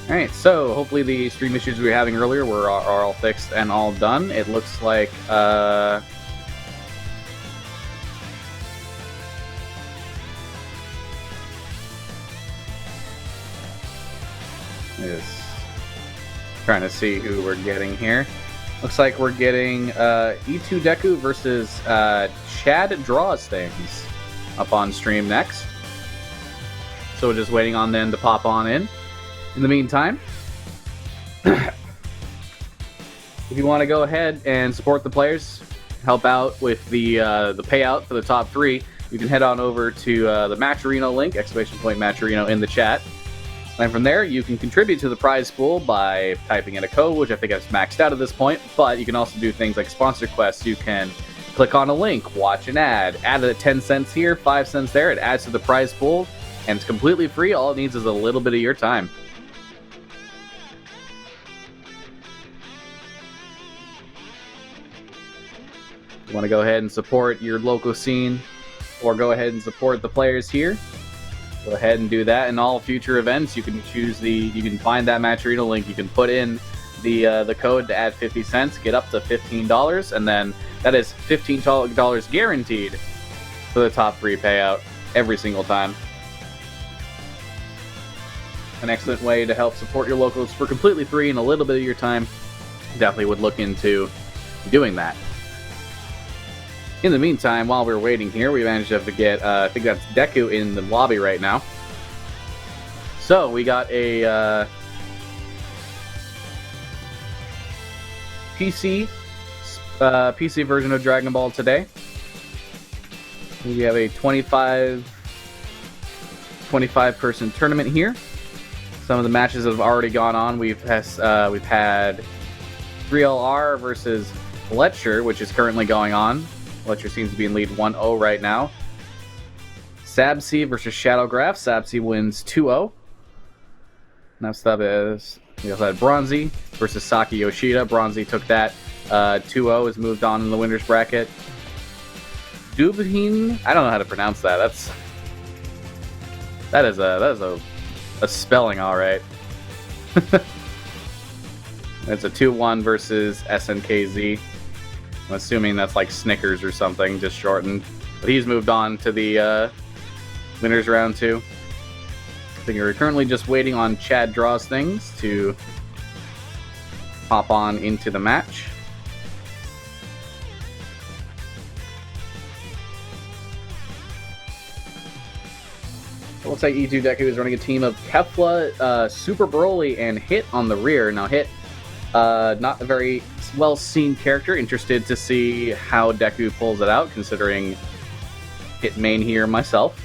Alright, so hopefully the stream issues we were having earlier are all fixed and all done. It looks like, just trying to see who we're getting here. Looks like we're getting E2 Deku versus Chad Draws Things up on stream next. So we're just waiting on them to pop on in. In the meantime, if you want to go ahead and support the players, help out with the payout for the top 3, you can head on over to the Matcherino link, !Matcherino in the chat. And from there, you can contribute to the prize pool by typing in a code, which I think I've maxed out at this point, but you can also do things like sponsor quests. You can click on a link, watch an ad, add it at 10 cents here, 5 cents there, it adds to the prize pool, and it's completely free. All it needs is a little bit of your time. You want to go ahead and support your local scene, or go ahead and support the players here, go ahead and do that. In all future events, you can choose you can find that Matcherino link, you can put in the code to add 50 cents, get up to $15, and then that is $15 guaranteed for the top 3 payout every single time. An excellent way to help support your locals for completely free and a little bit of your time. Definitely would look into doing that. In the meantime, while we're waiting here, we managed to get, I think that's Deku in the lobby right now. So, we got a PC version of Dragon Ball today. We have a 25 person tournament here. Some of the matches that have already gone on, we've had 3LR versus Fletcher, which is currently going on. Fletcher seems to be in lead 1-0 right now. Sabsi versus Shadowgraph. Sabsi wins 2-0. Next up is, we also had Bronzie versus Saki Yoshida. Bronzie took that 2-0, has moved on in the winner's bracket. Duibhne, I don't know how to pronounce that. That is a spelling, all right. It's a 2-1 versus SNKZ. I'm assuming that's like Snickers or something, just shortened. But he's moved on to the winners round 2. I think we're currently just waiting on Chad Draws Things to hop on into the match. It looks like E2 Deku is running a team of Kefla, Super Broly, and Hit on the rear. Now Hit, not a very well-seen character. Interested to see how Deku pulls it out, considering Hit main here myself.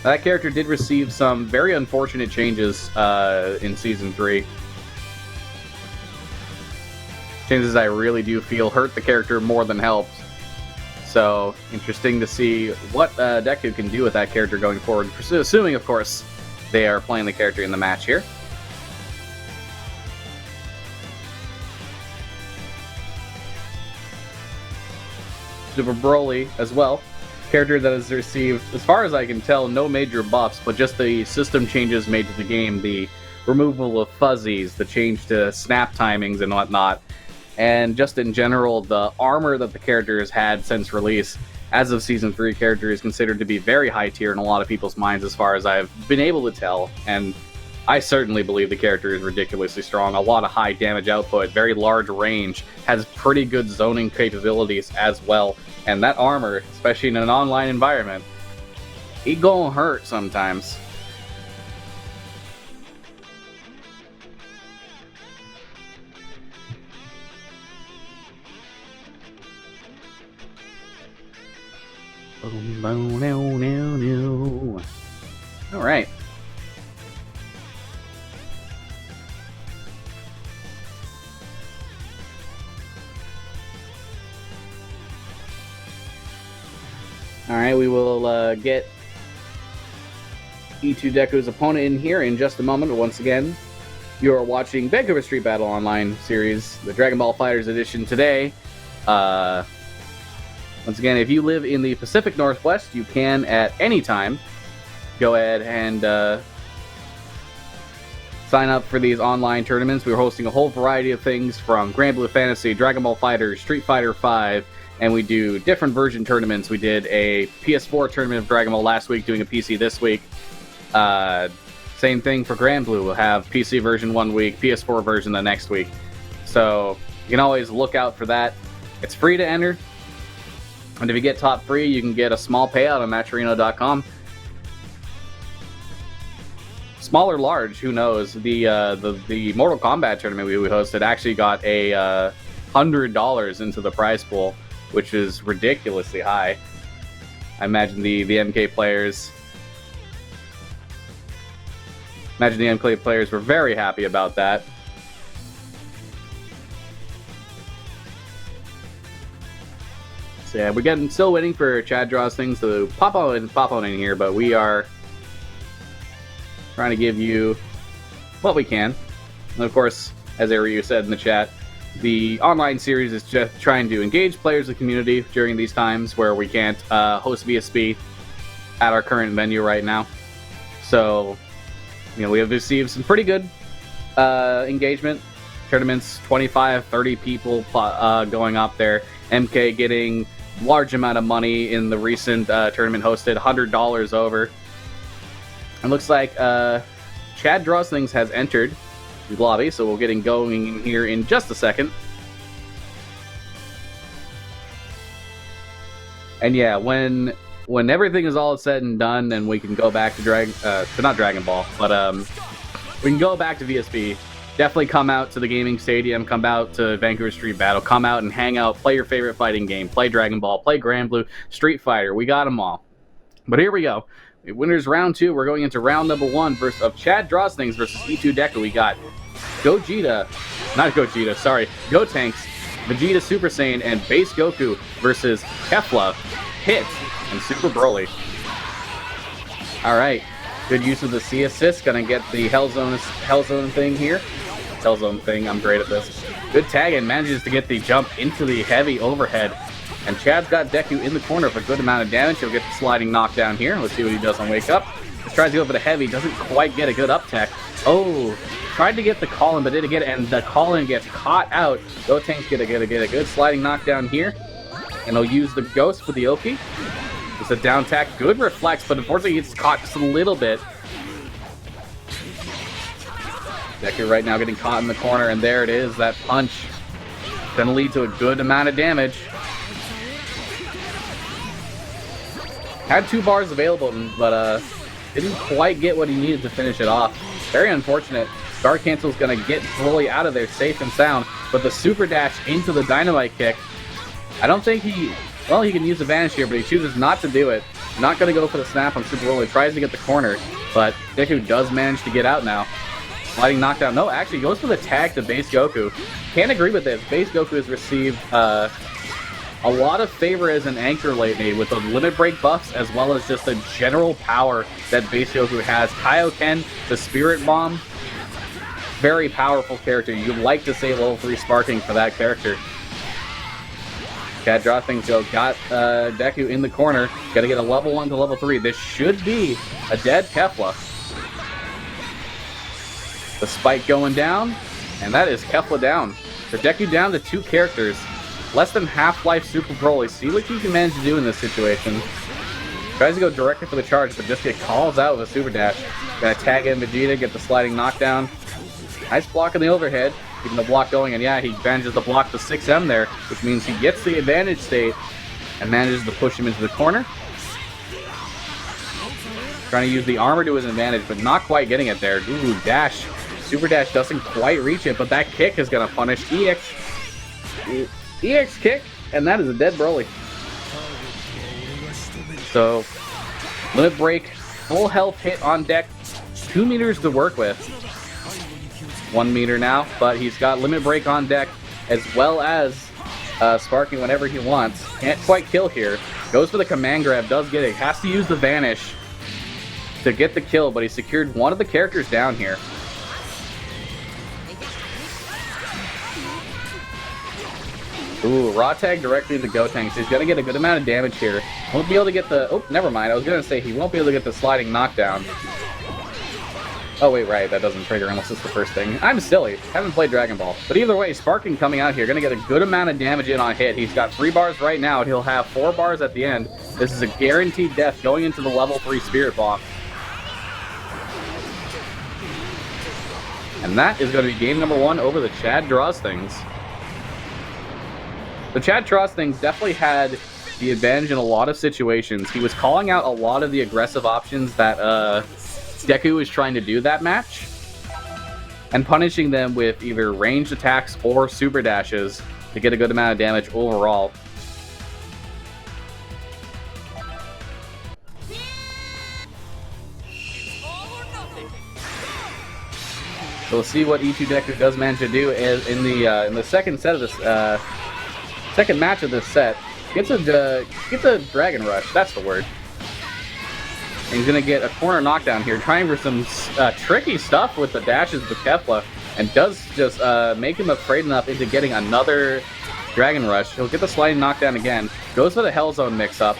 That character did receive some very unfortunate changes in Season 3. Changes I really do feel hurt the character more than helped. So, interesting to see what Deku can do with that character going forward. Assuming, of course, they are playing the character in the match here. Super Broly as well. Character that has received, as far as I can tell, no major buffs, but just the system changes made to the game, the removal of fuzzies, the change to snap timings and whatnot, and just in general, the armor that the character has had since release. As of Season 3, character is considered to be very high tier in a lot of people's minds as far as I've been able to tell, and I certainly believe the character is ridiculously strong. A lot of high damage output, very large range, has pretty good zoning capabilities as well. And that armor, especially in an online environment, it gonna hurt sometimes. All right. Alright, we will get E2 Deku's opponent in here in just a moment, but once again, you are watching Vancouver Street Battle Online series, the Dragon Ball FighterZ edition today. Once again, if you live in the Pacific Northwest, you can at any time go ahead and sign up for these online tournaments. We're hosting a whole variety of things from Grand Blue Fantasy, Dragon Ball FighterZ, Street Fighter V, and we do different version tournaments. We did a PS4 tournament of Dragon Ball last week, doing a PC this week. Same thing for Grand Blue. We'll have PC version one week, PS4 version the next week. So you can always look out for that. It's free to enter. And if you get top 3, you can get a small payout on Matcherino.com. Small or large, who knows? The Mortal Kombat tournament we hosted actually got a $100 into the prize pool, which is ridiculously high. I imagine the MK players were very happy about that. So yeah, we're still waiting for Chad Draws things to pop on in here, but we are trying to give you what we can. And of course, as Ariu said in the chat, the online series is just trying to engage players in the community during these times where we can't host VSP at our current venue right now. So, you know, we have received some pretty good engagement. Tournaments, 25, 30 people going up there. MK getting large amount of money in the recent tournament hosted, $100 over. It looks like Chad Draws Things has entered the lobby, so we'll get going in here in just a second. And yeah, when everything is all said and done, and we can go back to not Dragon Ball, but we can go back to VSP. Definitely come out to the gaming stadium, come out to Vancouver Street Battle, come out and hang out, play your favorite fighting game, play Dragon Ball, play Grand Blue, Street Fighter. We got them all. But here we go. Winners round 2. We're going into round number 1 of Chad Draws Things versus E2 Deku. We got Gotanks, Vegeta Super Saiyan, and Base Goku versus Kefla, Hit, and Super Broly. Alright, good use of the C assist, gonna get the Hellzone thing here. Hellzone thing, I'm great at this. Good tag and manages to get the jump into the heavy overhead. And Chad's got Deku in the corner for a good amount of damage. He'll get the sliding knockdown here. Let's see what he does on Wake Up. Just tries to go for the heavy, doesn't quite get a good up tech. Oh, tried to get the call-in, but didn't get it, and the call-in gets caught out. Gotanks get a good sliding knockdown here. And he'll use the Ghost for the Oki. It's a down tack, good reflex, but unfortunately he gets caught just a little bit. Deku right now getting caught in the corner, and there it is, that punch. Gonna lead to a good amount of damage. Had 2 bars available, but didn't quite get what he needed to finish it off. Very unfortunate. Star Cancel's gonna get Broly out of there safe and sound, but the super dash into the dynamite kick. I don't think he can use the vanish here, but he chooses not to do it. Not gonna go for the snap on Super Broly. Tries to get the corner, but Deku does manage to get out now. Sliding knockdown. No, actually goes for the tag to Base Goku. Can't agree with this. Base Goku has received a lot of favor as an anchor lately with the limit break buffs, as well as just the general power that Base Goku has. Kaioken, the Spirit Bomb, very powerful character. You'd like to say level 3 sparking for that character. Chad Draw Things got Deku in the corner. Got to get a level 1 to level 3. This should be a dead Kefla. The spike going down, and that is Kefla down. So Deku down to 2 characters. Less than half-life Super Broly. See what you can manage to do in this situation. Tries to go directly for the charge, but just get calls out with a super dash. Gonna tag in Vegeta, get the sliding knockdown. Nice block in the overhead, keeping the block going, and yeah, he manages to block the 6M there, which means he gets the advantage state and manages to push him into the corner. Trying to use the armor to his advantage, but not quite getting it there. Ooh, dash. Super dash doesn't quite reach it, but that kick is gonna punish EX kick, and that is a dead Broly. So, limit break, full health hit on deck, 2 meters to work with. 1 meter now, but he's got limit break on deck, as well as sparking whenever he wants. Can't quite kill here. Goes for the command grab, does get it. Has to use the vanish to get the kill, but he secured one of the characters down here. Ooh, raw tag directly into Gotenks. He's gonna get a good amount of damage here. Won't be able to get the... Oh, never mind. I was gonna say he won't be able to get the sliding knockdown. Oh, wait, right. That doesn't trigger unless it's the first thing. I'm silly. Haven't played Dragon Ball. But either way, Sparking coming out here. Gonna get a good amount of damage in on hit. He's got 3 bars right now, and he'll have 4 bars at the end. This is a guaranteed death going into the level 3 Spirit Bomb. And that is going to be game number 1 over the Chad Draws Things. The Chad Draws Things definitely had the advantage in a lot of situations. He was calling out a lot of the aggressive options that Deku was trying to do that match, and punishing them with either ranged attacks or super dashes to get a good amount of damage overall. So we'll see what E2 Deku does manage to do in the second set of this second match of this set. Gets a Dragon Rush. That's the word. And he's gonna get a corner knockdown here, trying for some tricky stuff with the dashes with Kefla, and does just make him afraid enough into getting another Dragon Rush. He'll get the sliding knockdown again. Goes for the Hell Zone mix-up.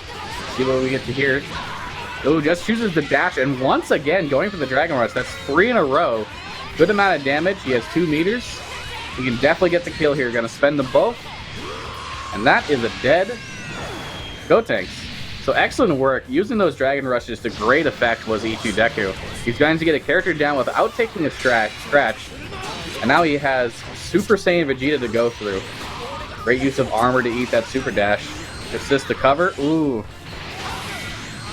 See what we get to here. Oh, just chooses the dash, and once again going for the Dragon Rush. That's 3 in a row. Good amount of damage. He has 2 meters. He can definitely get the kill here. Gonna spend them both. And that is a dead Gotenks. So excellent work. Using those Dragon Rushes to great effect was E2 Deku. He's going to get a character down without taking a scratch. And now he has Super Saiyan Vegeta to go through. Great use of armor to eat that Super Dash. Assist to cover. Ooh.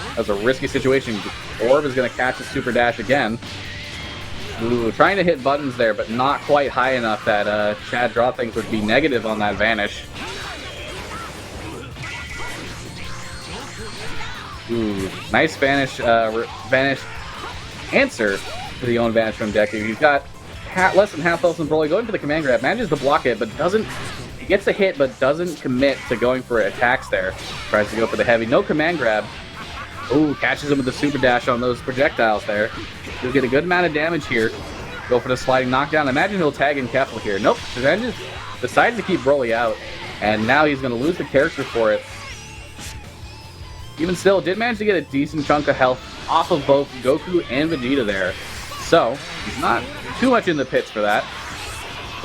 That was a risky situation. Orb is going to catch the Super Dash again. Ooh, trying to hit buttons there, but not quite high enough that Chad Draw Things would be negative on that Vanish. Ooh, nice Vanish answer to the own Vanish from Deku. He's got less than half health from Broly, going for the command grab, manages to block it, but doesn't... He gets a hit, but doesn't commit to going for attacks there. Tries to go for the heavy. No command grab. Ooh, catches him with the Super Dash on those projectiles there. He'll get a good amount of damage here. Go for the sliding knockdown. Imagine he'll tag in Kefla here. Nope, decides to keep Broly out. And now he's going to lose the character for it. Even still, did manage to get a decent chunk of health off of both Goku and Vegeta there. So, he's not too much in the pits for that.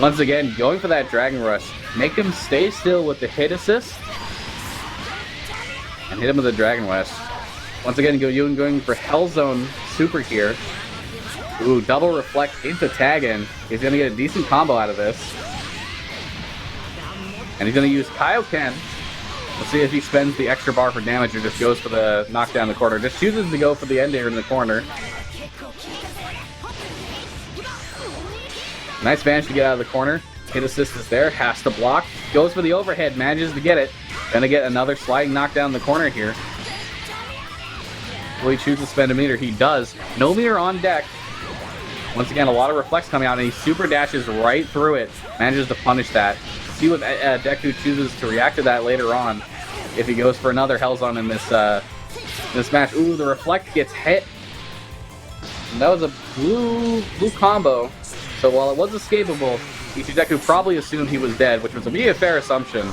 Once again, going for that Dragon Rush. Make him stay still with the hit assist. And hit him with the Dragon Rush. Once again, going for Hell Zone Super here. Ooh, double reflect into tag in. He's going to get a decent combo out of this. And he's going to use Kaioken. We'll see if he spends the extra bar for damage or just goes for the knockdown in the corner. Just chooses to go for the end air in the corner. Nice Vanish to get out of the corner. Hit assist is there. Has to block. Goes for the overhead. Manages to get it. Gonna get another sliding knockdown in the corner here. Will he choose to spend a meter? He does. No meter on deck. Once again, a lot of reflex coming out, and he super dashes right through it. Manages to punish that. See what Deku chooses to react to that later on. If he goes for another Hell Zone in this match. Ooh, the reflect gets hit. And that was a blue combo. So while it was escapable, E2 Deku probably assumed he was dead, which was a fair assumption.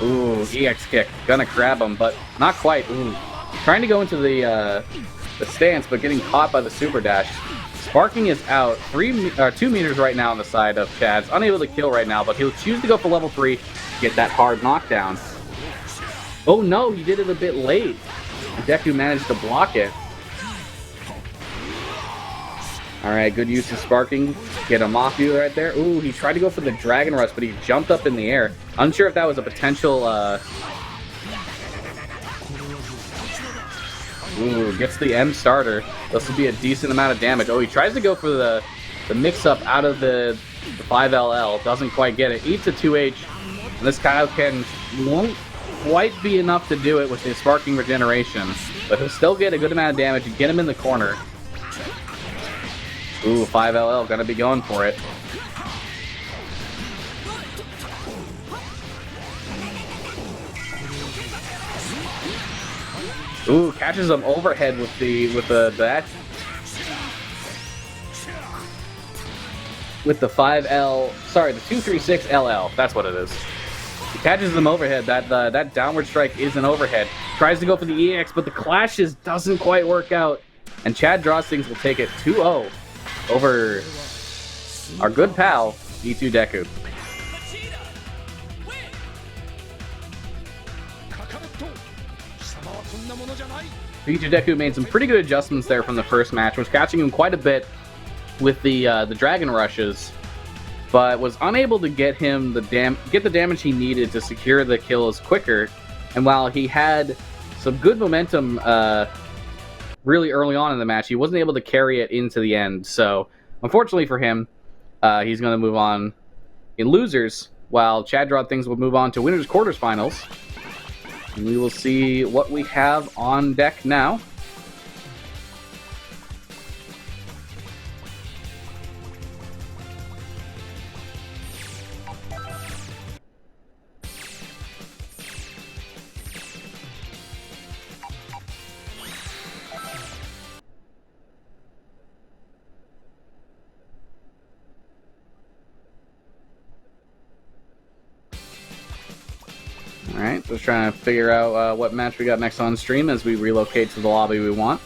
Ooh, EX kick. Gonna grab him, but not quite. Ooh. Trying to go into the stance, but getting caught by the Super Dash. Sparking is out. 2 meters right now on the side of Chad's. Unable to kill right now, but he'll choose to go for level 3, get that hard knockdown. Oh no, he did it a bit late. Deku managed to block it. Alright, good use of Sparking. Get him off you right there. Ooh, he tried to go for the Dragon Rush, but he jumped up in the air. Unsure if that was a potential... Ooh, gets the M starter. This will be a decent amount of damage. Oh, he tries to go for the mix-up out of the 5LL. Doesn't quite get it. Eats a 2H. And this Kaioken won't quite be enough to do it with his Sparking Regeneration. But he'll still get a good amount of damage and get him in the corner. Ooh, 5LL. Gonna be going for it. Ooh, catches him overhead with the 5L, sorry, the 236LL. That's what it is. Catches them overhead. That downward strike is an overhead. Tries to go for the EX, but the clashes doesn't quite work out. And Chad Draws Things will take it 2-0 over our good pal, E2 Deku. E2 Deku made some pretty good adjustments there from the first match, was catching him quite a bit with the Dragon Rushes, but was unable to get him the damage he needed to secure the kills quicker. And while he had some good momentum really early on in the match, he wasn't able to carry it into the end. So unfortunately for him, he's going to move on in losers, while Chad Draw Things will move on to winners quarterfinals. And we will see what we have on deck now. Alright, just trying to figure out what match we got next on stream as we relocate to the lobby we want.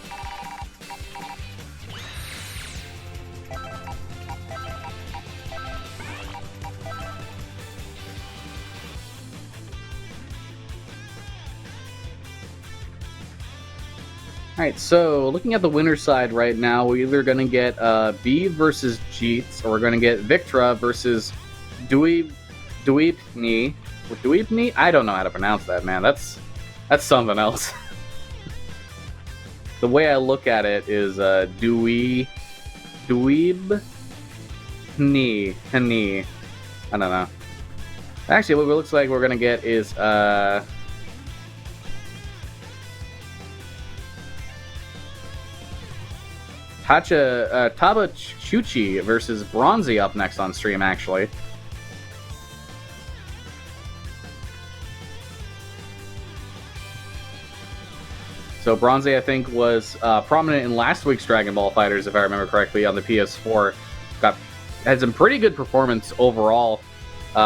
Alright, so looking at the winner's side right now, we're either going to get B versus Jeets, or we're going to get Victra versus Duibhne. Duibhne? I don't know how to pronounce that, man. That's something else. The way I look at it is Duibhne. I don't know. Actually, what it looks like we're gonna get is Tabachuchi versus Bronzie up next on stream, actually. So Bronzie, I think, was prominent in last week's Dragon Ball FighterZ, if I remember correctly, on the PS4. Had some pretty good performance overall. If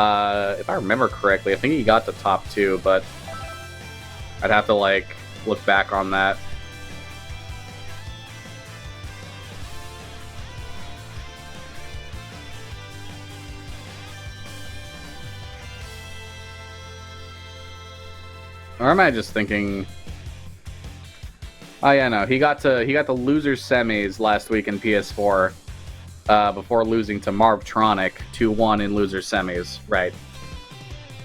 I remember correctly, I think he got the top 2, but I'd have to look back on that. Or am I just thinking? Oh yeah, no. He got the losers semis last week in PS4, before losing to Marvtronic 2-1 in losers semis. Right.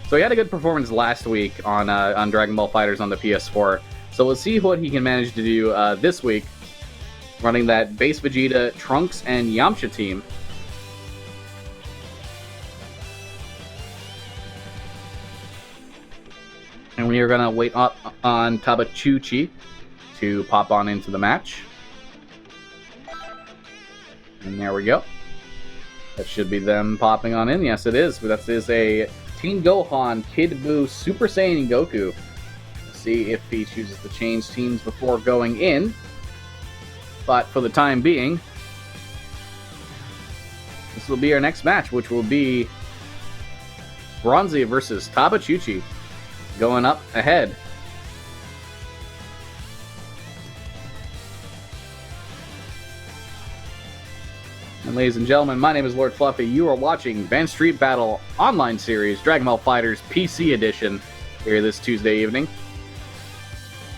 So he had a good performance last week on Dragon Ball FighterZ on the PS4. So we'll see what he can manage to do this week, running that base Vegeta, Trunks, and Yamcha team. And we are gonna wait up on Tabachuchi to pop on into the match. And there we go. That should be them popping on in. Yes, it is. That is a Teen Gohan Kid Buu Super Saiyan Goku. Let's see if he chooses to change teams before going in. But for the time being, this will be our next match, which will be Bronzie versus Tabachuchi, going up ahead. And ladies and gentlemen, my name is Lord Fluffy. You are watching Van Street Battle Online Series, Dragon Ball FighterZ PC Edition, here this Tuesday evening.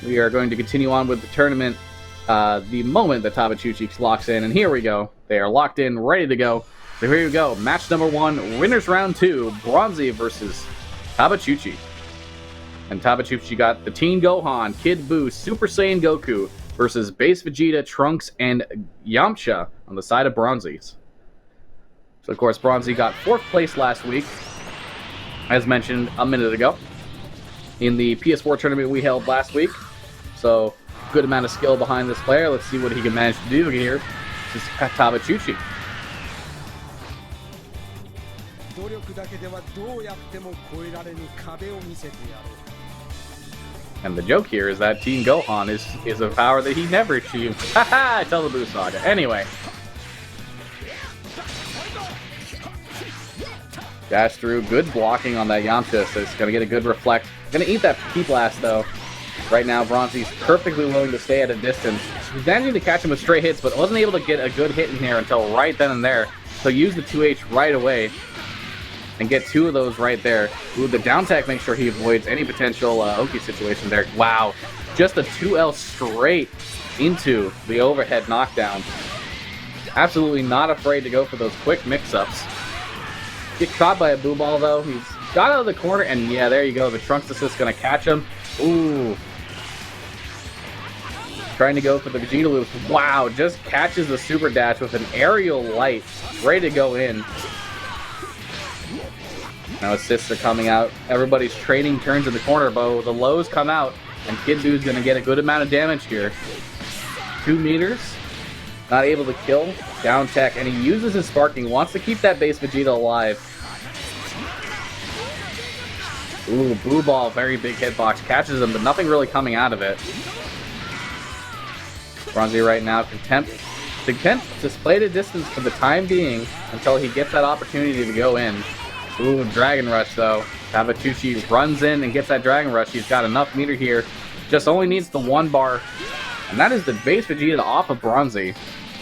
We are going to continue on with the tournament the moment that Tabachuchi locks in. And here we go. They are locked in, ready to go. So here we go. Match number 1, winners round 2, Bronzie versus Tabachuchi. And Tabachuchi got the Teen Gohan Kid Buu Super Saiyan Goku versus base Vegeta, Trunks, and Yamcha on the side of Bronzie's. So, of course, Bronzie got 4th place last week, as mentioned a minute ago, in the PS4 tournament we held last week. So, good amount of skill behind this player. Let's see what he can manage to do here. This is Tabachuchi. And the joke here is that Teen Gohan is a power that he never achieved. Haha, tell the Buu Saga. Anyway. Dash through. Good blocking on that Yamcha, so it's going to get a good reflect. Going to eat that Ki Blast, though. Right now, Bronzie's perfectly willing to stay at a distance. He's managing to catch him with straight hits, but wasn't able to get a good hit in here until right then and there. So use the 2H right away and get 2 of those right there. Ooh, the down tech makes sure he avoids any potential Oki situation there. Wow, just a 2L straight into the overhead knockdown. Absolutely not afraid to go for those quick mix-ups. Get caught by a Boo Ball, though. He's got out of the corner, and yeah, there you go. The Trunks assist going to catch him. Ooh. Trying to go for the Vegeta loop. Wow, just catches the super dash with an aerial light. Ready to go in. Now assists are coming out. Everybody's trading turns in the corner, but the lows come out, and Kid Boo's going to get a good amount of damage here. 2 meters. Not able to kill. Down tech, and he uses his sparking. Wants to keep that base Vegeta alive. Ooh, Boo Ball, very big hitbox. Catches him, but nothing really coming out of it. Bronzie right now content to play the distance for the time being until he gets that opportunity to go in. Ooh, Dragon Rush though. Tabachuchi runs in and gets that Dragon Rush. He's got enough meter here. Just only needs the 1 bar. And that is the base Vegeta off of Bronzie.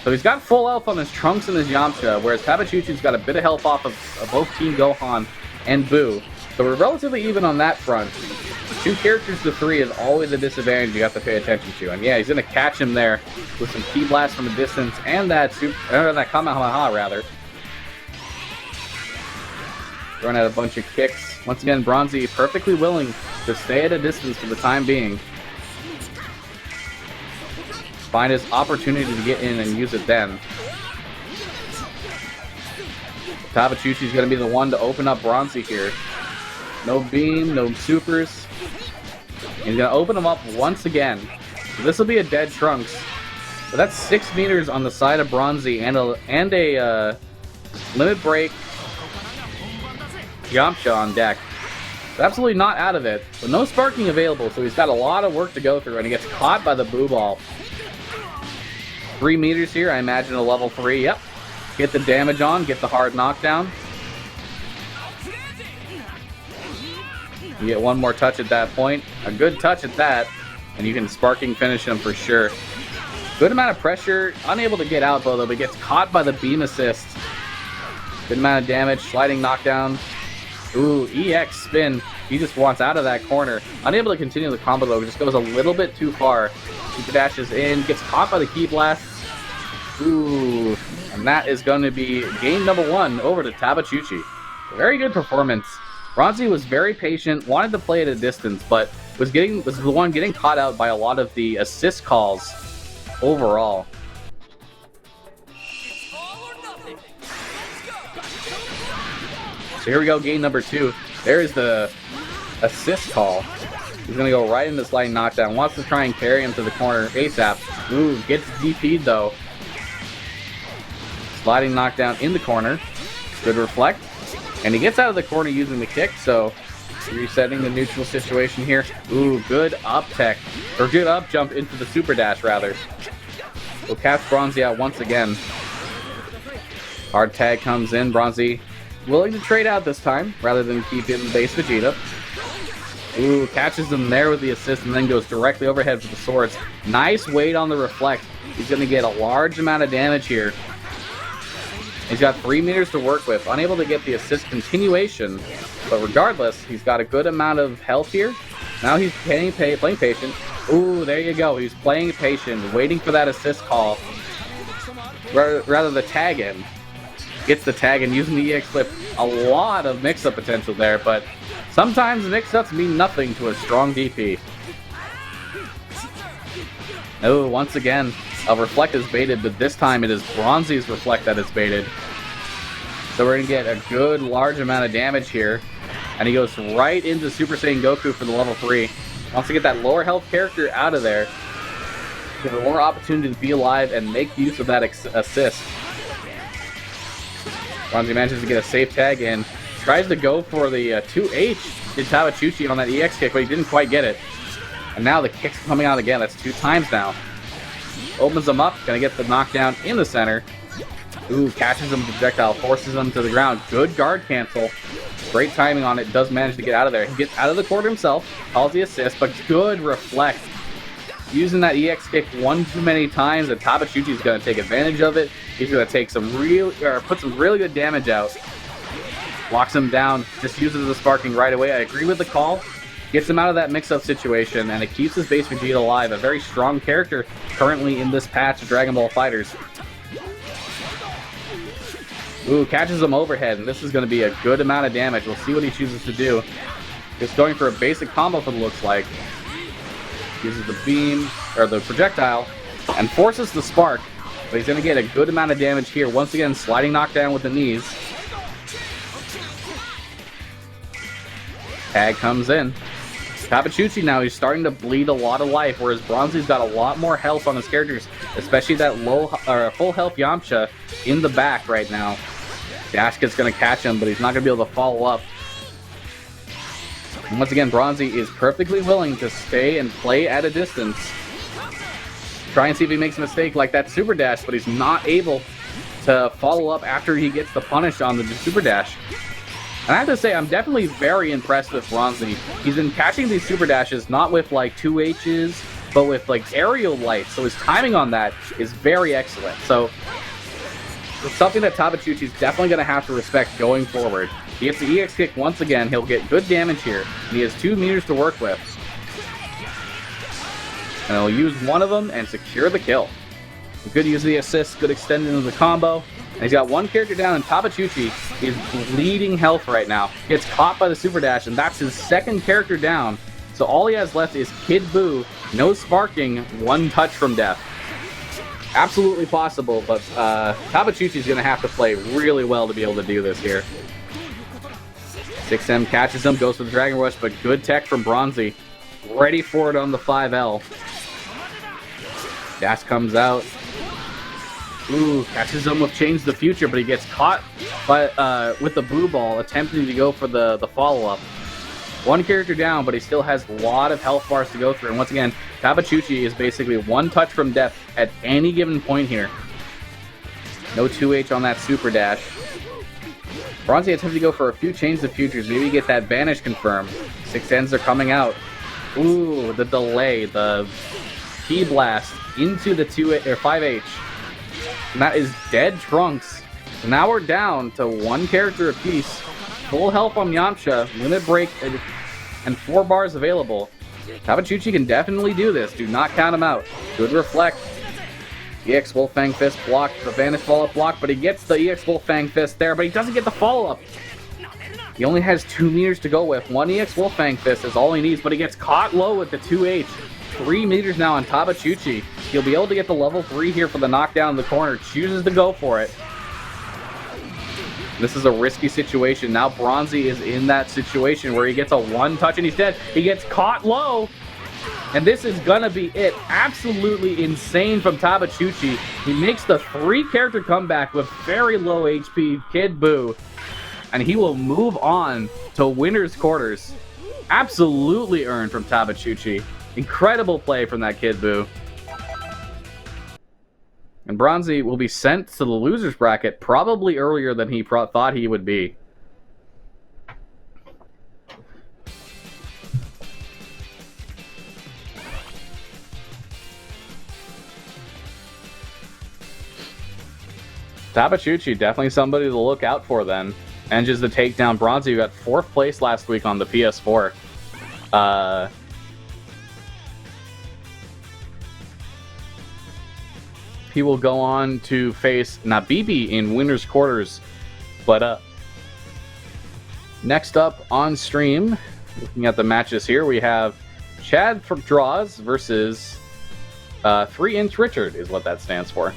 So he's got full health on his Trunks and his Yamcha, whereas Tabachuchi's got a bit of health off of both Team Gohan and Boo. So we're relatively even on that front. 2 characters to 3 is always a disadvantage you have to pay attention to. And yeah, he's going to catch him there with some Ki Blast from a distance and that Kamehameha, rather. Throwing out a bunch of kicks. Once again, Bronzie perfectly willing to stay at a distance for the time being. Find his opportunity to get in and use it then. Tabachuchi's going to be the one to open up Bronzie here. No beam, no supers. He's going to open him up once again. So this will be a dead Trunks. So that's 6 meters on the side of Bronzie and a limit break Yamcha on deck. So absolutely not out of it, but no sparking available, so he's got a lot of work to go through, and he gets caught by the Boo Ball. 3 meters here, I imagine a level 3, yep. Get the damage on, get the hard knockdown. You get 1 more touch at that point. A good touch at that, and you can sparking finish him for sure. Good amount of pressure, unable to get out though, but gets caught by the beam assist. Good amount of damage, sliding knockdown. Ooh, EX spin. He just wants out of that corner. Unable to continue the combo though, just goes a little bit too far. Super dashes in, gets caught by the Ki Blast. Ooh, and that is going to be game number 1 over to Tabachuchi. Very good performance. Bronzie was very patient, wanted to play at a distance, but was the one getting caught out by a lot of the assist calls overall. So here we go, game number 2. There's the assist call. He's going to go right into sliding knockdown. Wants to try and carry him to the corner ASAP. Ooh, gets DP'd though. Sliding knockdown in the corner. Good reflect. And he gets out of the corner using the kick, so resetting the neutral situation here. Ooh, good up tech. Or good up jump into the super dash, rather. We'll catch Bronzie out once again. Hard tag comes in. Bronzie willing to trade out this time, rather than keep in base Vegeta. Ooh, catches him there with the assist and then goes directly overhead for the swords. Nice weight on the reflect. He's going to get a large amount of damage here. He's got 3 meters to work with. Unable to get the assist continuation. But regardless, he's got a good amount of health here. Now he's playing patient. Ooh, there you go. He's playing patient, waiting for that assist call. Rather the tag in. Gets the tag and using the EX flip. A lot of mix-up potential there, but sometimes mix-ups mean nothing to a strong DP. Oh, once again, a reflect is baited, but this time it is Bronzie's reflect that is baited. So we're going to get a good large amount of damage here. And he goes right into Super Saiyan Goku for the level 3. Wants to get that lower health character out of there. Give him more opportunity to be alive and make use of that assist. Bronzie manages to get a safe tag in. Tries to go for the 2H to Tabachuchi on that EX kick, but he didn't quite get it. And now the kick's coming out again. That's 2 times now. Opens them up. Gonna get the knockdown in the center. Ooh, catches him with the projectile, forces him to the ground. Good guard cancel. Great timing on it. Does manage to get out of there. He gets out of the court himself, calls the assist, but good reflect. Using that EX kick one too many times, and Tabachuchi's going to take advantage of it. He's going to take put some really good damage out. Locks him down, just uses the sparking right away. I agree with the call. Gets him out of that mix-up situation, and it keeps his base Vegeta alive. A very strong character currently in this patch of Dragon Ball FighterZ. Ooh, catches him overhead, and this is going to be a good amount of damage. We'll see what he chooses to do. Just going for a basic combo for the looks like. Uses the beam, or the projectile, and forces the spark. But he's going to get a good amount of damage here. Once again, sliding knockdown with the knees. Tag comes in. Tabachuchi now, he's starting to bleed a lot of life, whereas Bronzie's got a lot more health on his characters, especially that full health Yamcha in the back right now. Dashka's going to catch him, but he's not going to be able to follow up. And once again, Bronzie is perfectly willing to stay and play at a distance. Try and see if he makes a mistake like that super dash, but he's not able to follow up after he gets the punish on the super dash. And I have to say, I'm definitely very impressed with Bronzie. He's been catching these super dashes not with like 2Hs, but with like aerial lights. So his timing on that is very excellent. So it's something that Tabachuchi's definitely going to have to respect going forward. He gets the EX kick once again. He'll get good damage here. He has 2 meters to work with. And he'll use one of them and secure the kill. Good use of the assist, good extending of the combo. And he's got one character down, and Tabachuchi is bleeding health right now. Gets caught by the super dash, and that's his second character down. So all he has left is Kid Buu, no sparking, 1 touch from death. Absolutely possible, but Tabachuchi's going to have to play really well to be able to do this here. 6M catches him, goes for the Dragon Rush, but good tech from Bronzie. Ready for it on the 5L. Dash comes out. Ooh, catches him with Change the Future, but he gets caught by, with the Buu Ball, attempting to go for the follow-up. 1 character down, but he still has a lot of health bars to go through. And once again, Tabachuchi is basically 1 touch from death at any given point here. No 2H on that super dash. Bronzie attempts to go for a few Change the Futures. Maybe get that Vanish confirmed. 6Ns are coming out. Ooh, the delay, the Ki Blast into the 5H. And that is dead Trunks. So now we're down to 1 character apiece. Full health on Yamcha, limit break, and 4 bars available. Tabachuchi can definitely do this. Do not count him out. Good reflect. EX Wolfang Fist blocked, the Vanish follow-up block, but he gets the EX Wolfang Fist there, but he doesn't get the follow-up. He only has 2 meters to go with. 1 EX Wolfang Fist is all he needs, but he gets caught low with the 2H. 3 meters now on Tabachuchi. He'll be able to get the level 3 here for the knockdown in the corner. Chooses to go for it. This is a risky situation. Now Bronzie is in that situation where he gets a 1 touch and he's dead. He gets caught low. And this is gonna be it. Absolutely insane from Tabachuchi. He makes the 3 character comeback with very low HP Kid Buu. And he will move on to winner's quarters. Absolutely earned from Tabachuchi. Incredible play from that Kid Buu. And Bronzie will be sent to the loser's bracket probably earlier than he thought he would be. Tabachuchi, definitely somebody to look out for then. And just to take down Bronzie, who got 4th place last week on the PS4. He will go on to face Nabibi in winner's quarters. But next up on stream, looking at the matches here, we have Chad for Draws versus 3-inch Richard is what that stands for.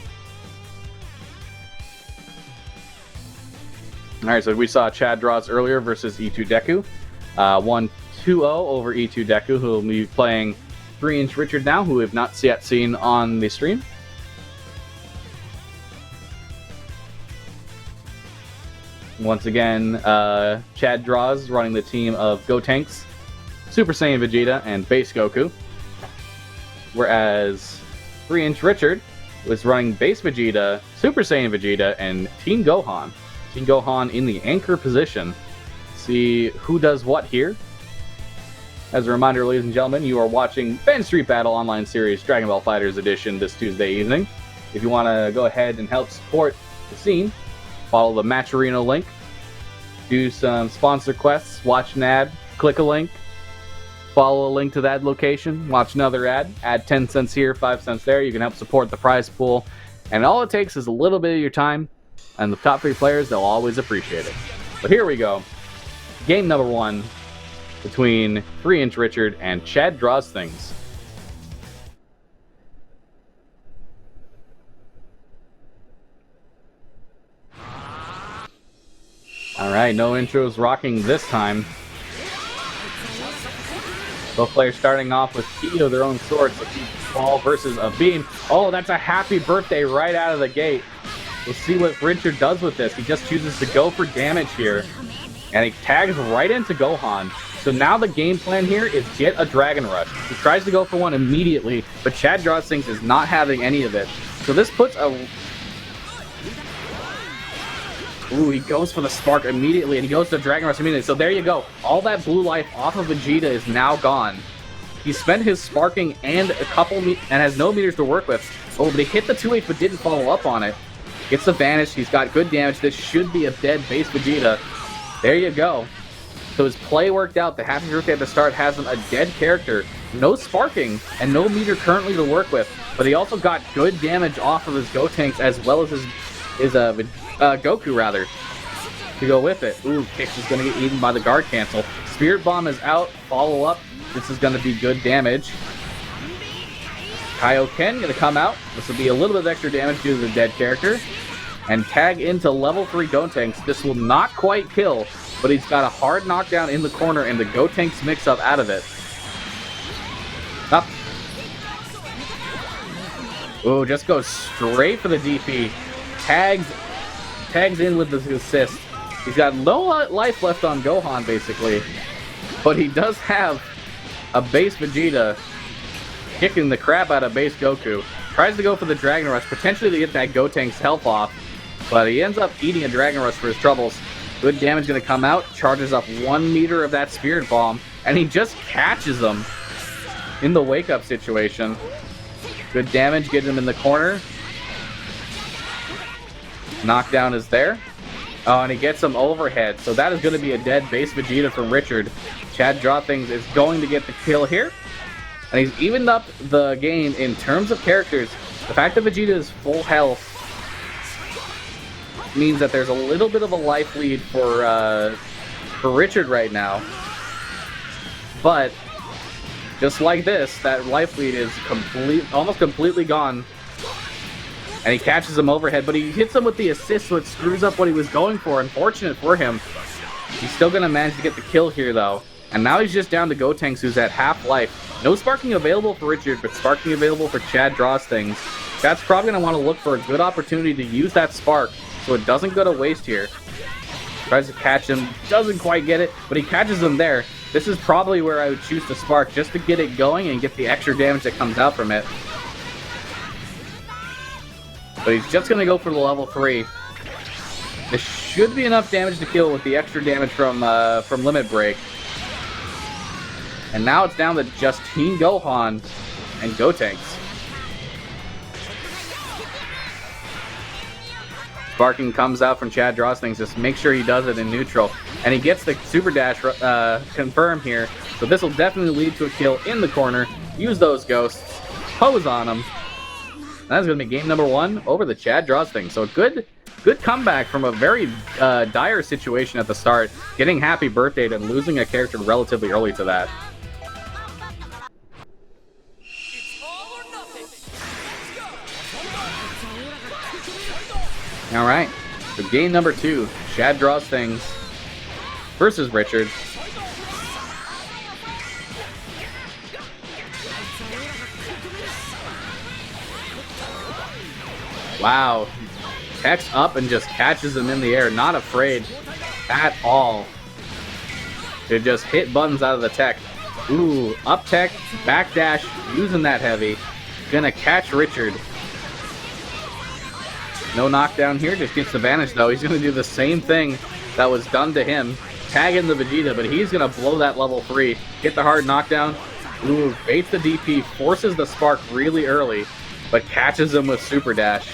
Alright, so we saw Chad Draws earlier versus E2 Deku. Won 2-0 over E2 Deku, who will be playing 3-inch Richard now, who we have not yet seen on the stream. Once again, Chad Draws running the team of Gotenks, Super Saiyan Vegeta, and Base Goku. Whereas 3-inch Richard was running Base Vegeta, Super Saiyan Vegeta, and Teen Gohan. Teen Gohan in the anchor position. See who does what here. As a reminder, ladies and gentlemen, you are watching Fan Street Battle Online Series Dragon Ball FighterZ Edition this Tuesday evening. If you want to go ahead and help support the scene, follow the Match Arena link, do some sponsor quests, watch an ad, click a link, follow a link to that location, watch another ad, add 10 cents here, 5 cents there. You can help support the prize pool. And all it takes is a little bit of your time, and the top 3 players, they'll always appreciate it. But here we go. Game number 1 between 3-inch Richard and Chad Draws Things. Alright, no intros rocking this time. Both players starting off with key of their own sorts. Ball versus a beam. Oh, that's a happy birthday right out of the gate. We'll see what Richard does with this. He just chooses to go for damage here. And he tags right into Gohan. So now the game plan here is get a Dragon Rush. He tries to go for one immediately, but Chad Draws Things is not having any of it. So this puts a... Ooh, he goes for the Spark immediately, and he goes to Dragon Rush immediately. So there you go. All that blue life off of Vegeta is now gone. He spent his sparking and and has no meters to work with. Oh, but he hit the 2H but didn't follow up on it. Gets the Vanish. He's got good damage. This should be a dead base Vegeta. There you go. So his play worked out. The happy birthday at the start has him a dead character. No sparking and no meter currently to work with. But he also got good damage off of his Gotenks as well as his Goku, rather, to go with it. Ooh, Kix is going to get eaten by the guard cancel. Spirit Bomb is out. Follow up. This is going to be good damage. Kaioken going to come out. This will be a little bit of extra damage due to the dead character. And tag into level 3 Gotenks. This will not quite kill, but he's got a hard knockdown in the corner, and the Gotenks mix up out of it. Up. Ooh, just goes straight for the DP. Tags in with the assist. He's got no life left on Gohan, basically. But he does have a base Vegeta kicking the crap out of base Goku. Tries to go for the Dragon Rush, potentially to get that Gotenks health off. But he ends up eating a Dragon Rush for his troubles. Good damage going to come out. Charges up 1 meter of that Spirit Bomb. And he just catches him in the wake-up situation. Good damage. Get him in the corner. Knockdown is there. Oh, and he gets him overhead. So that is going to be a dead base Vegeta from Richard. Chad Draw Things is going to get the kill here. And he's evened up the game in terms of characters. The fact that Vegeta is full health means that there's a little bit of a life lead for Richard right now. But just like this, that life lead is almost completely gone. And he catches him overhead, but he hits him with the assist, so it screws up what he was going for. Unfortunate for him. He's still going to manage to get the kill here, though. And now he's just down to Gotenks, who's at half life. No sparking available for Richard, but sparking available for Chad Draws Things. Chad's probably going to want to look for a good opportunity to use that spark, so it doesn't go to waste here. Tries to catch him, doesn't quite get it, but he catches him there. This is probably where I would choose to spark, just to get it going and get the extra damage that comes out from it. But he's just going to go for the level 3. This should be enough damage to kill with the extra damage from Limit Break. And now it's down to just Teen Gohan and Gotenks. Sparking comes out from Chad Draws Things. Just make sure he does it in neutral. And he gets the Super Dash confirmed here. So this will definitely lead to a kill in the corner. Use those ghosts. Pose on him. That's going to be game number 1 over the Chad Draws Things. So a good comeback from a very dire situation at the start. Getting happy birthday and losing a character relatively early to that. Alright, so game number 2, Chad Draws Things versus Richard. Wow, techs up and just catches him in the air, not afraid at all to just hit buttons out of the tech. Ooh, up tech, back dash, using that heavy. Gonna catch Richard. No knockdown here, just gets the vanish though. He's going to do the same thing that was done to him. Tag in the Vegeta, but he's going to blow that level 3. Get the hard knockdown. Ooh, baits the DP, forces the spark really early, but catches him with Super Dash.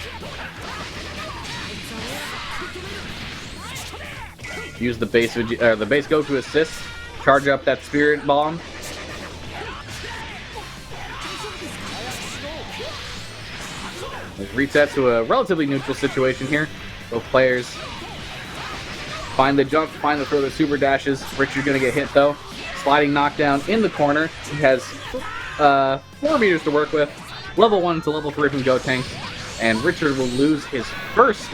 Use the base Goku assist, charge up that Spirit Bomb. Reset to a relatively neutral situation here. Both players find the jump, find the throw, the super dashes. Richard's gonna get hit though. Sliding knockdown in the corner. He has 4 meters to work with. Level 1 to level 3 from Gotenks. And Richard will lose his first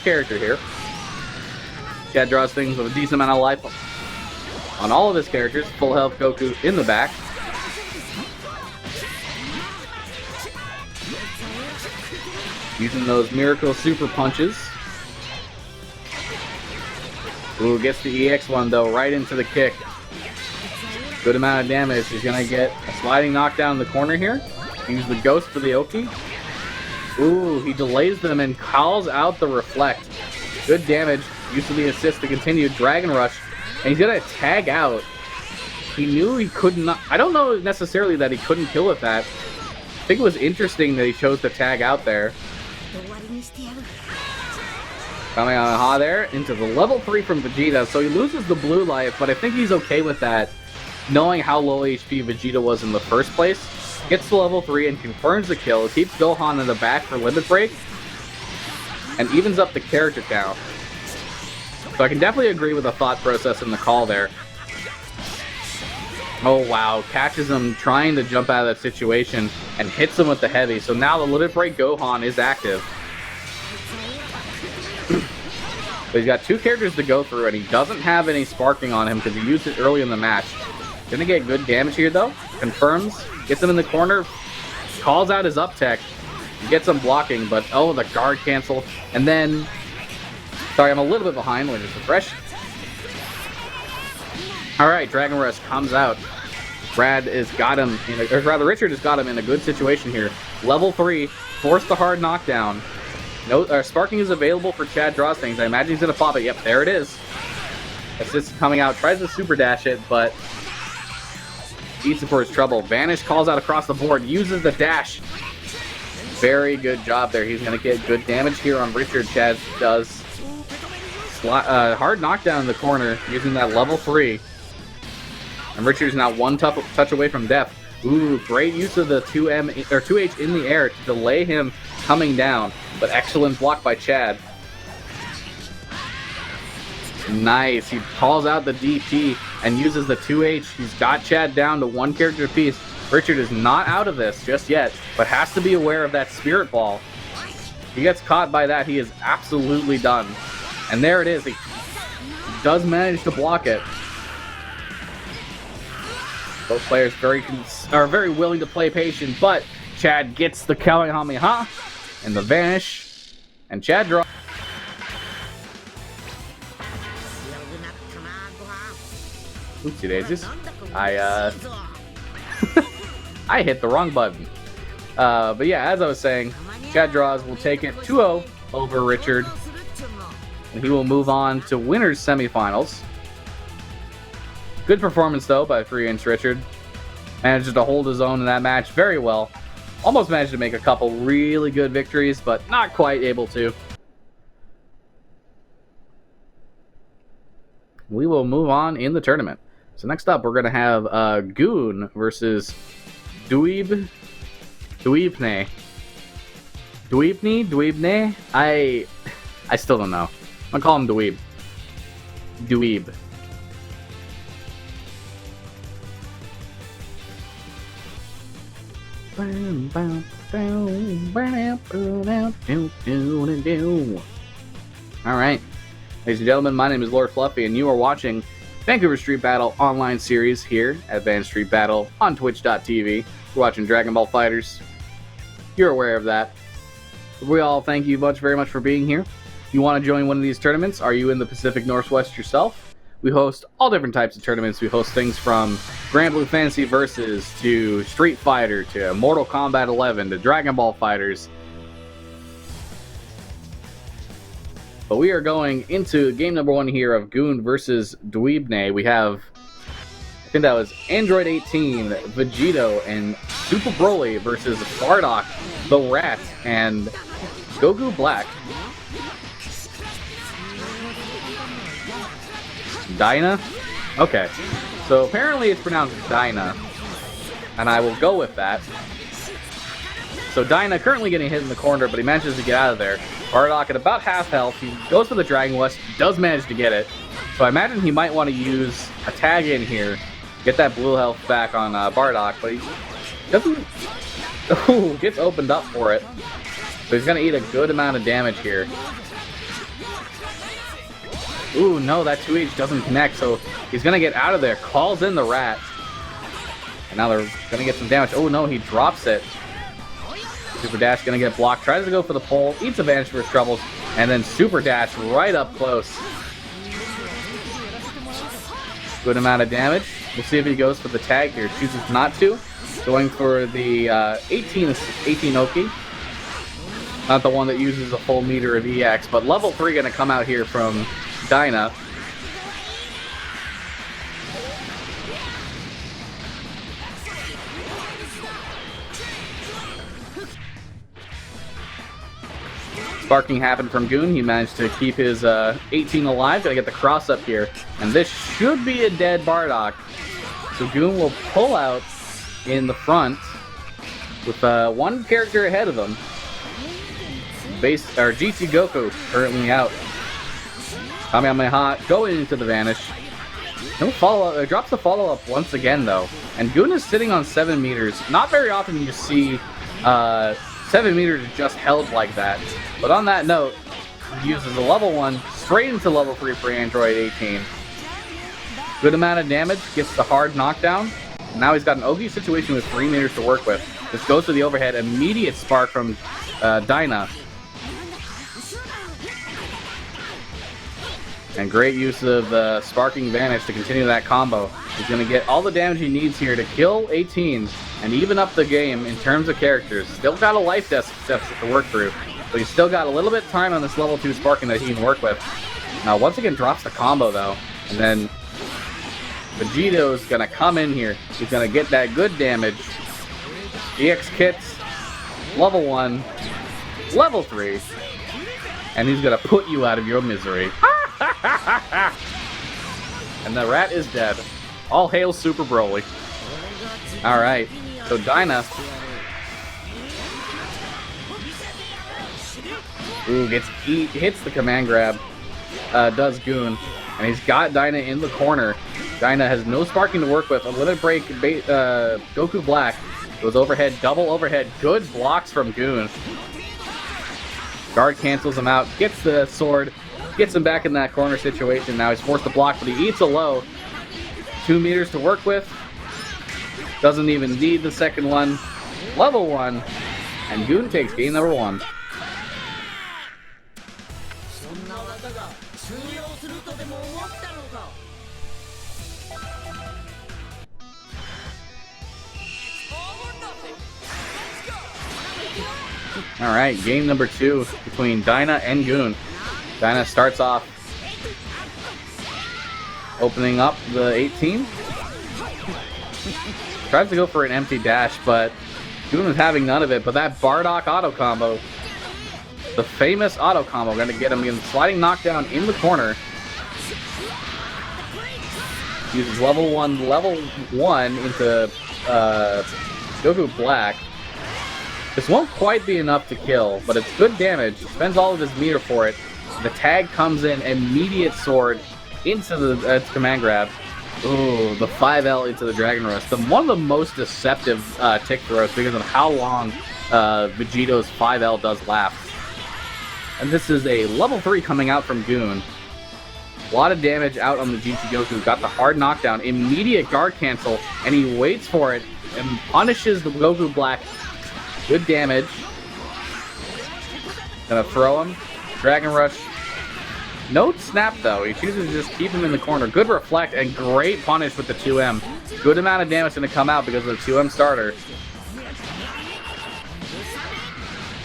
character here. Chad draws things with a decent amount of life on all of his characters. Full health Goku in the back. Using those miracle super punches. Ooh, gets the EX1 though, right into the kick. Good amount of damage. He's gonna get a sliding knockdown in the corner here. Use the ghost for the Oki. Ooh, he delays them and calls out the reflect. Good damage. Use of the assist to continue. Dragon Rush. And he's gonna tag out. He knew he could not. I don't know necessarily that he couldn't kill with that. I think it was interesting that he chose to tag out there. Kamehameha there into the level 3 from Vegeta. So he loses the blue life, but I think he's okay with that, knowing how low HP Vegeta was in the first place. Gets to level 3 and confirms the kill. Keeps Gohan in the back for limit break. And evens up the character count. So I can definitely agree with the thought process in the call there. Oh wow, catches him trying to jump out of that situation and hits him with the heavy. So now the limit break Gohan is active. But he's got 2 characters to go through and he doesn't have any sparking on him because he used it early in the match. Gonna get good damage here though. Confirms, gets him in the corner, calls out his up tech, gets him blocking, but oh, the guard cancel. And then, sorry, I'm a little bit behind, let me just refresh. Alright, Dragon Rush comes out. Richard has got him in a good situation here. Level 3, force the hard knockdown. No, sparking is available for Chad draws things. I imagine he's gonna pop it. Yep, there it is. Assist coming out, tries to super dash it, but eats it for his trouble. Vanish calls out across the board, uses the dash. Very good job there. He's gonna get good damage here on Richard. Chad does hard knockdown in the corner using that level 3. And Richard's now 1 touch away from death. Ooh, great use of the 2H in the air to delay him coming down, but excellent block by Chad. Nice, he calls out the DP and uses the 2H. He's got Chad down to 1 character apiece. Richard is not out of this just yet, but has to be aware of that Spirit Ball. If he gets caught by that, he is absolutely done. And there it is, he does manage to block it. Both players are very willing to play patient, but Chad gets the Kamehameha and the vanish, and Chad draws. Oopsie daisies. I hit the wrong button. But yeah, as I was saying, Chad draws will take it 2-0 over Richard, and he will move on to winners semifinals. Good performance, though, by 3-inch Richard. Managed to hold his own in that match very well. Almost managed to make a couple really good victories, but not quite able to. We will move on in the tournament. So next up, we're going to have Goon versus Duibhne. Duibhne? I still don't know. I'm going to call him Duib. Alright, ladies and gentlemen, my name is Lord Fluffy, and you are watching Vancouver Street Battle online series here at Van Street Battle on Twitch.tv. We're watching Dragon Ball FighterZ. You're aware of that. We all thank you very much for being here. If you want to join one of these tournaments, are you in the Pacific Northwest yourself? We host all different types of tournaments. We host things from Grand Blue Fantasy Versus to Street Fighter to Mortal Kombat 11 to Dragon Ball FighterZ. But we are going into game number 1 here of Goon versus Duibhne. We have, I think that was Android 18, Vegito, and Super Broly versus Bardock, the Rat, and Goku Black. Dyna? Okay. So apparently it's pronounced Dyna, and I will go with that. So Dyna currently getting hit in the corner, but he manages to get out of there. Bardock at about half health. He goes for the Dragon Rush, does manage to get it. So I imagine he might want to use a tag in here, get that blue health back on Bardock, but he doesn't... Ooh, gets opened up for it. So he's going to eat a good amount of damage here. Ooh, no, that 2H doesn't connect, so he's going to get out of there. Calls in the Rat. And now they're going to get some damage. Oh, no, he drops it. Super Dash going to get blocked. Tries to go for the pole. Eats advantage for his troubles. And then Super Dash right up close. Good amount of damage. We'll see if he goes for the tag here. Chooses not to. Going for the 18 Oki. Not the one that uses a full meter of EX, but level 3 going to come out here from Dyna. Sparking happened from Goon. He managed to keep his 18 alive. Gotta get the cross up here. And this should be a dead Bardock. So Goon will pull out in the front with one character ahead of him. GT Goku currently out. Kamehameha going into the vanish. No follow-up. Drops the follow-up once again though. And Goon is sitting on 7 meters. Not very often you see 7 meters just held like that. But on that note, he uses a level 1 straight into level 3 for Android 18. Good amount of damage, gets the hard knockdown. Now he's got an Ogi situation with 3 meters to work with. This goes to the overhead, immediate spark from Dyna. And great use of Sparking Vanish to continue that combo. He's going to get all the damage he needs here to kill 18 and even up the game in terms of characters. Still got a life deficit to work through, but he's still got a little bit of time on this level 2 Sparking that he can work with. Now once again drops the combo though, and then Vegito's going to come in here. He's going to get that good damage. EX kits, level 1, level 3, and he's going to put you out of your misery. And the Rat is dead. All hail Super Broly. Alright, so Dyna. Ooh, hits the command grab. Does Goon. And he's got Dyna in the corner. Dyna has no sparking to work with. A limit break, Goku Black. Goes overhead, double overhead. Good blocks from Goon. Guard cancels him out. Gets the sword. Gets him back in that corner situation. Now he's forced to block, but he eats a low. 2 meters to work with. Doesn't even need the second one. Level 1. And Goon takes game number 1. Alright, game number 2 between Dyna and Goon. Dyna starts off opening up the 18. Tries to go for an empty dash, but Goon is having none of it. But that Bardock auto combo, the famous auto combo, going to get him in sliding knockdown in the corner. Uses level 1 into Goku Black. This won't quite be enough to kill, but it's good damage. He spends all of his meter for it. The tag comes in, immediate sword into the command grab. Ooh, the 5L into the Dragon Rush. One of the most deceptive tick throws because of how long Vegito's 5L does last. And this is a level 3 coming out from Goon. A lot of damage out on the GT Goku. Got the hard knockdown, immediate guard cancel, and he waits for it and punishes the Goku Black. Good damage. Gonna throw him. Dragon Rush. No snap though. He chooses to just keep him in the corner. Good reflect and great punish with the 2M. Good amount of damage gonna come out because of the 2M starter.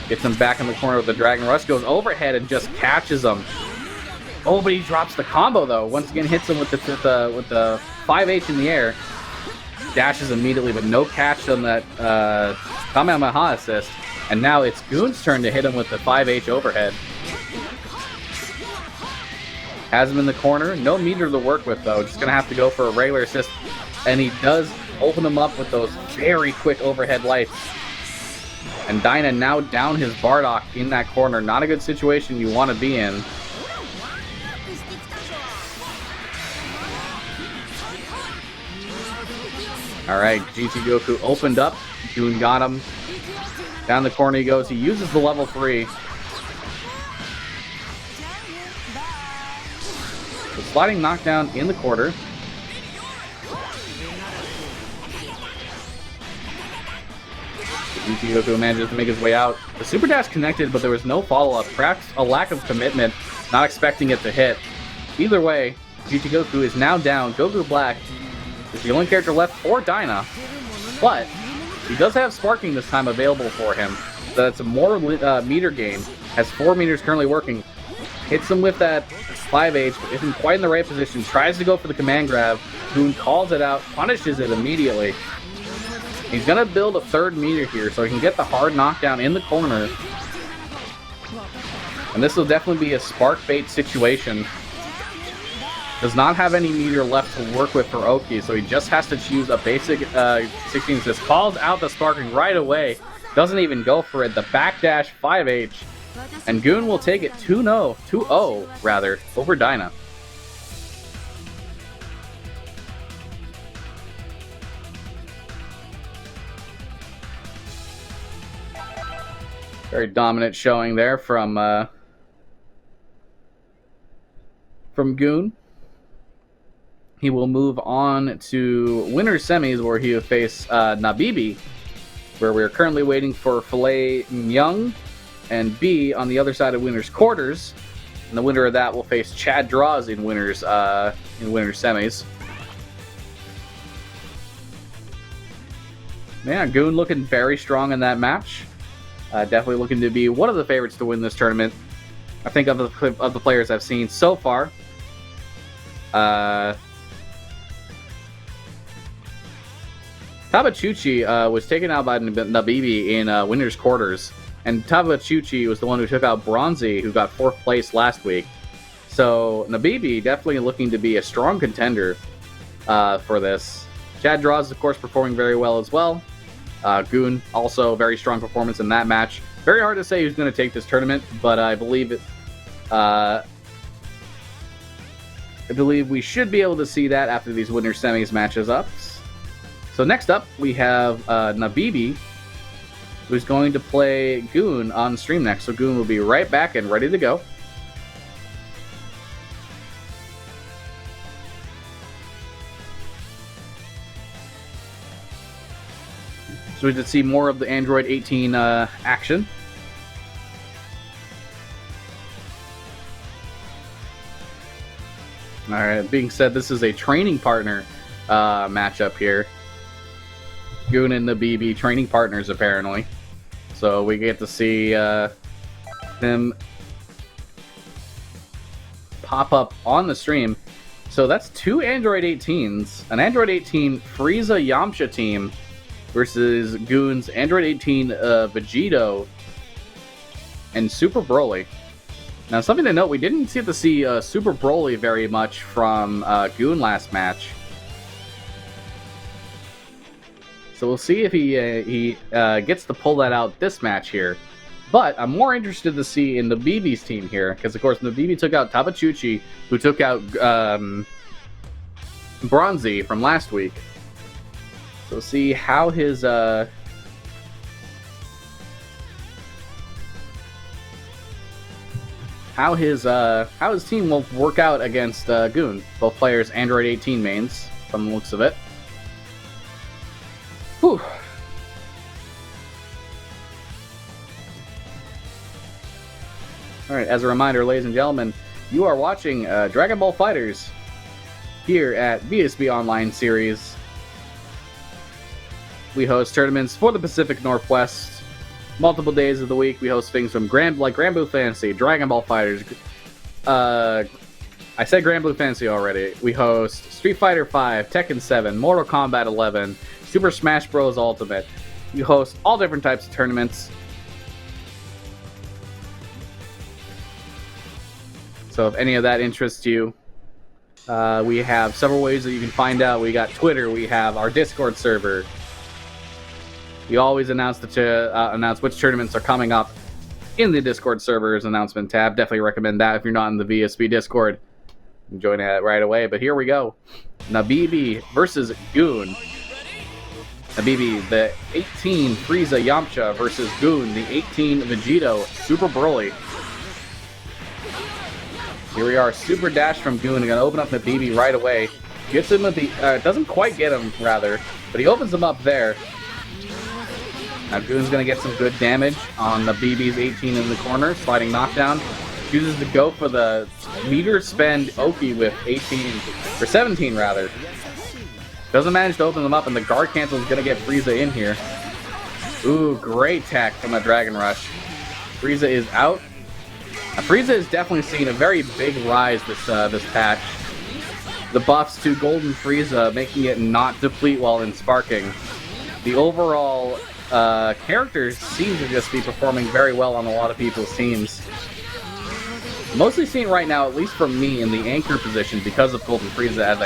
Gets him back in the corner with the Dragon Rush. Goes overhead and just catches him. Oh, but he drops the combo though. Once again, hits him with the 5H in the air. Dashes immediately, but no catch on that Kamehameha assist. And now it's Goon's turn to hit him with the 5H overhead. Has him in the corner. No meter to work with though. Just going to have to go for a regular assist. And he does open him up with those very quick overhead lights. And Duibhne now down his Bardock in that corner. Not a good situation you want to be in. Alright, GT Goku opened up. Goon got him. Down the corner he goes. He uses the level 3. The sliding knockdown in the quarter. GT Goku manages to make his way out. The super dash connected, but there was no follow-up. Perhaps a lack of commitment, not expecting it to hit. Either way, GT Goku is now down. Goku Black is the only character left for Duibhne, but he does have Sparking this time available for him. So that's a more meter gain. Has 4 meters currently working. Hits him with that 5H, but isn't quite in the right position. Tries to go for the command grab. Goon calls it out, punishes it immediately. He's going to build a 3rd meter here so he can get the hard knockdown in the corner. And this will definitely be a spark bait situation. Does not have any meter left to work with for Oki, so he just has to choose a basic 16 assist. Calls out the sparking right away. Doesn't even go for it. The backdash 5H. And Goon will take it 2-0 rather, over Duibhne. Very dominant showing there from Goon. He will move on to winner's semis, where he will face Nabibi, where we're currently waiting for Filet Myung and B on the other side of winner's quarters. And the winner of that will face Chad Draws in winner's semis. Yeah, Goon looking very strong in that match. Definitely looking to be one of the favorites to win this tournament. I think of the players I've seen so far. Tabachuchi was taken out by Nabibi in winner's quarters, and Tabachuchi was the one who took out Bronzie, who got 4th place last week. So Nabibi definitely looking to be a strong contender for this. Chad Draws, of course, performing very well as well. Goon, also very strong performance in that match. Very hard to say who's going to take this tournament, but I believe we should be able to see that after these winner semis matches up. So next up, we have Nabibi, who's going to play Goon on stream next. So Goon will be right back and ready to go. So we can see more of the Android 18 action. Alright, being said, this is a training partner matchup here. Goon and Nabibi, training partners apparently. So we get to see them pop up on the stream. So that's 2 Android 18s. An Android 18 Frieza Yamcha team versus Goon's Android 18 Vegito and Super Broly. Now, something to note, we didn't get to see Super Broly very much from Goon last match. So we'll see if he gets to pull that out this match here. But I'm more interested to see in Nabibi's team here, because of course Nabibi took out Tabachuchi, who took out Bronzie from last week. So we'll see how his team will work out against Goon. Both players Android 18 mains, from the looks of it. Whew. Alright, as a reminder, ladies and gentlemen, you are watching Dragon Ball FighterZ here at BSB Online Series. We host tournaments for the Pacific Northwest. Multiple days of the week, we host things from Grand Blue Fantasy, Dragon Ball FighterZ, I said Grand Blue Fantasy already. We host Street Fighter V, Tekken 7, Mortal Kombat 11, Super Smash Bros. Ultimate. We host all different types of tournaments. So if any of that interests you, we have several ways that you can find out. We got Twitter. We have our Discord server. We always announce which tournaments are coming up in the Discord server's announcement tab. Definitely recommend that if you're not in the VSB Discord. Join it right away. But here we go. Nabibi versus Goon. Nabibi, the 18 Frieza Yamcha versus Goon, the 18 Vegito Super Broly. Here we are, super dash from Goon. Gonna open up Nabibi right away. Gets him doesn't quite get him, rather, but he opens him up there. Now Goon's gonna get some good damage on Nabibi's 18 in the corner, sliding knockdown. Chooses to go for the meter spend Oki with 18, or 17 rather. Doesn't manage to open them up, and the guard cancel is gonna get Frieza in here. Ooh, great tech from the Dragon Rush. Frieza is out. Now, Frieza has definitely seen a very big rise this patch. The buffs to Golden Frieza, making it not deplete while in sparking. The overall character seems to just be performing very well on a lot of people's teams. Mostly seen right now, at least for me, in the anchor position because of Golden Frieza, as I